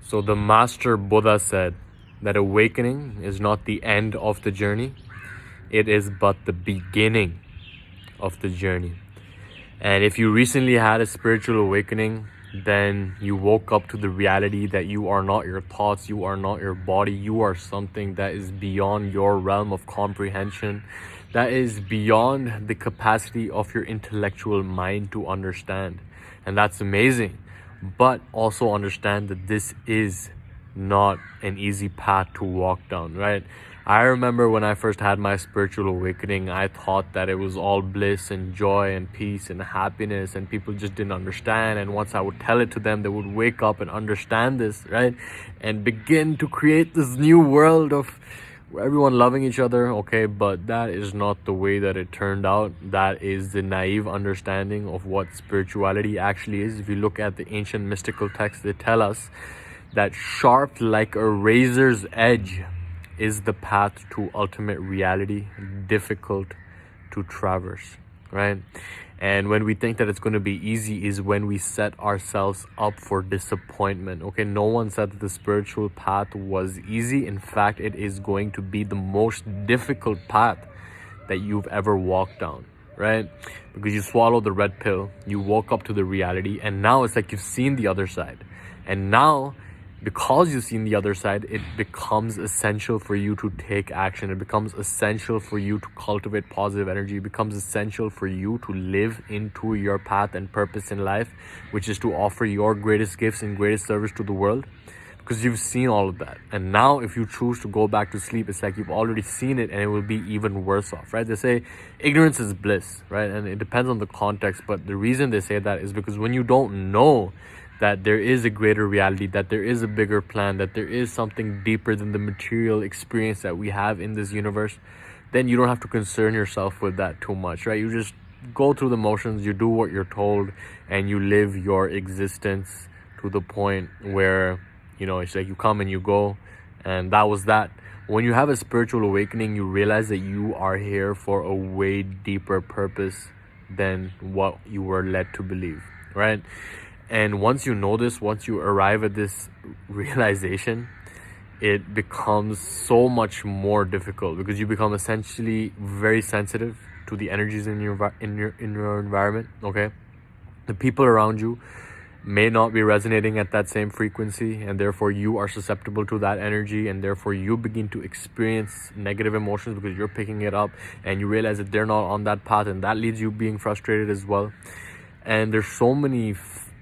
So the Master Buddha said that awakening is not the end of the journey, it is but the beginning of the journey. And if you recently had a spiritual awakening, then you woke up to the reality that you are not your thoughts, you are not your body, you are something that is beyond your realm of comprehension, that is beyond the capacity of your intellectual mind to understand. And that's amazing. But also understand that this is not an easy path to walk down, right? I remember when I first had my spiritual awakening, I thought that it was all bliss and joy and peace and happiness, and people just didn't understand. And once I would tell it to them, they would wake up and understand this, right? And begin to create this new world of everyone loving each other, okay? But that is not the way that it turned out. That is the naive understanding of what spirituality actually is. If you look at the ancient mystical texts, they tell us that sharp like a razor's edge is the path to ultimate reality, difficult to traverse, right? And when we think that it's going to be easy is when we set ourselves up for disappointment, okay? No one said that the spiritual path was easy. In fact, it is going to be the most difficult path that you've ever walked down, right? Because you swallowed the red pill, you woke up to the reality, and now it's like you've seen the other side. And now, because you've seen the other side, it becomes essential for you to take action. It becomes essential for you to cultivate positive energy. It becomes essential for you to live into your path and purpose in life, which is to offer your greatest gifts and greatest service to the world, because you've seen all of that. And now if you choose to go back to sleep, it's like you've already seen it, and it will be even worse off, right? They say ignorance is bliss, right? And it depends on the context, but the reason they say that is because when you don't know that there is a greater reality, that there is a bigger plan, that there is something deeper than the material experience that we have in this universe, then you don't have to concern yourself with that too much, right? You just go through the motions, you do what you're told, and you live your existence to the point where, you know, it's like you come and you go, and that was that. When you have a spiritual awakening, you realize that you are here for a way deeper purpose than what you were led to believe, right? And once you know this, once you arrive at this realization, it becomes so much more difficult, because you become essentially very sensitive to the energies in your environment, okay? The people around you may not be resonating at that same frequency, and therefore you are susceptible to that energy, and therefore you begin to experience negative emotions because you're picking it up, and you realize that they're not on that path, and that leads you being frustrated as well. And there's so many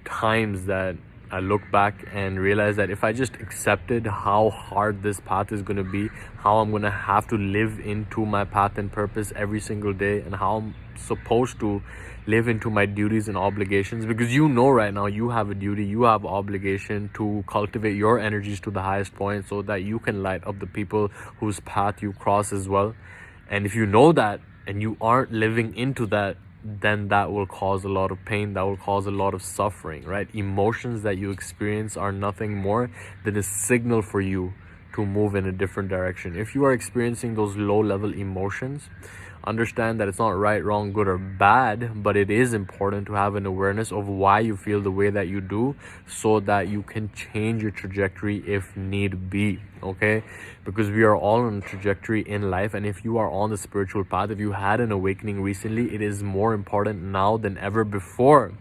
times that I look back and realize that if I just accepted how hard this path is going to be, how I'm going to have to live into my path and purpose every single day, and how I'm supposed to live into my duties and obligations, because you know right now you have a duty, you have obligation to cultivate your energies to the highest point so that you can light up the people whose path you cross as well. And if you know that and you aren't living into that, then that will cause a lot of pain, that will cause a lot of suffering, right? Emotions that you experience are nothing more than a signal for you to move in a different direction. If you are experiencing those low-level emotions, understand that it's not right, wrong, good, or bad, but it is important to have an awareness of why you feel the way that you do, so that you can change your trajectory if need be, okay? Because we are all on a trajectory in life, and if you are on the spiritual path, if you had an awakening recently, it is more important now than ever before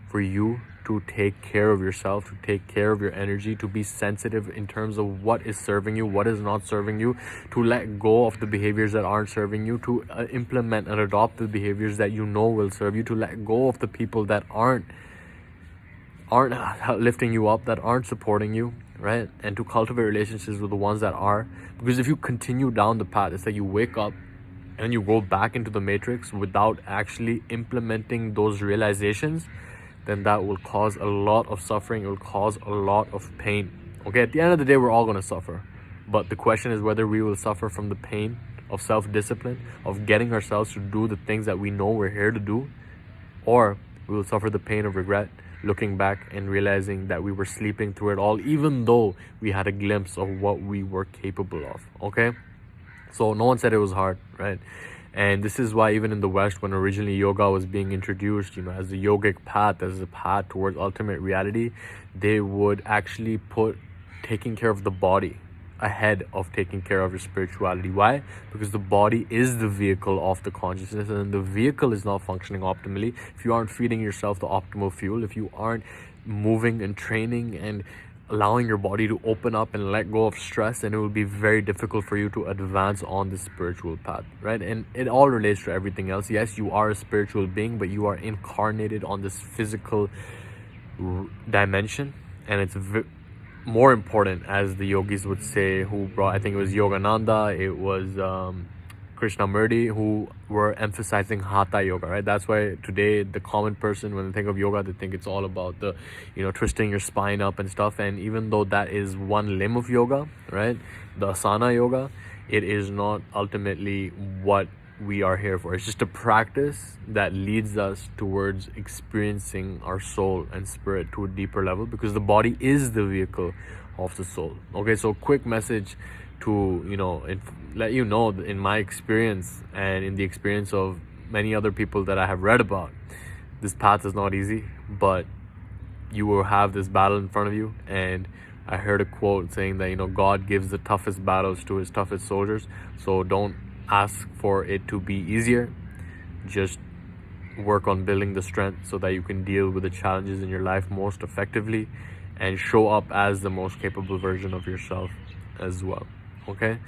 for you to take care of yourself, to take care of your energy, to be sensitive in terms of what is serving you, what is not serving you, to let go of the behaviors that aren't serving you, to implement and adopt the behaviors that you know will serve you, to let go of the people that aren't lifting you up, that aren't supporting you, right? And to cultivate relationships with the ones that are. Because if you continue down the path, it's like you wake up and you go back into the matrix without actually implementing those realizations, then that will cause a lot of suffering. It will cause a lot of pain, okay? At the end of the day, we're all going to suffer, but the question is whether we will suffer from the pain of self-discipline, of getting ourselves to do the things that we know we're here to do, or we will suffer the pain of regret, looking back and realizing that we were sleeping through it all, even though we had a glimpse of what we were capable of, okay? So no one said it was hard, right? And this is why even in the West, when originally yoga was being introduced, you know, as the yogic path, as a path towards ultimate reality, they would actually put taking care of the body ahead of taking care of your spirituality. Why? Because the body is the vehicle of the consciousness, and the vehicle is not functioning optimally if you aren't feeding yourself the optimal fuel, if you aren't moving and training and allowing your body to open up and let go of stress, then it will be very difficult for you to advance on the spiritual path, right? And it all relates to everything else. Yes, you are a spiritual being, but you are incarnated on this physical dimension, and it's more important, as the yogis would say, who brought, I think it was Yogananda, it was Krishnamurti, who were emphasizing Hatha yoga, right? That's why today the common person, when they think of yoga, they think it's all about the, twisting your spine up and stuff. And even though that is one limb of yoga, right, the asana yoga, it is not ultimately what we are here for. It's just a practice that leads us towards experiencing our soul and spirit to a deeper level, because the body is the vehicle of the soul. Okay, so quick message to let you know, in my experience and in the experience of many other people that I have read about, this path is not easy, but you will have this battle in front of you. And I heard a quote saying that God gives the toughest battles to his toughest soldiers. So don't ask for it to be easier. Just work on building the strength so that you can deal with the challenges in your life most effectively and show up as the most capable version of yourself as well. Okay,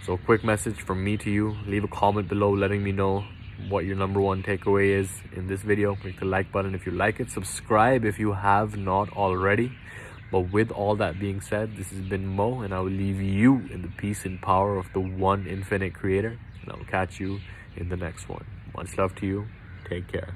so quick message from me to you. Leave a comment below letting me know what your number one takeaway is in this video. Click the like button if you like it. Subscribe if you have not already. But with all that being said, this has been Mo, and I will leave you in the peace and power of the one infinite creator. And I will catch you in the next one. Much love to you. Take care.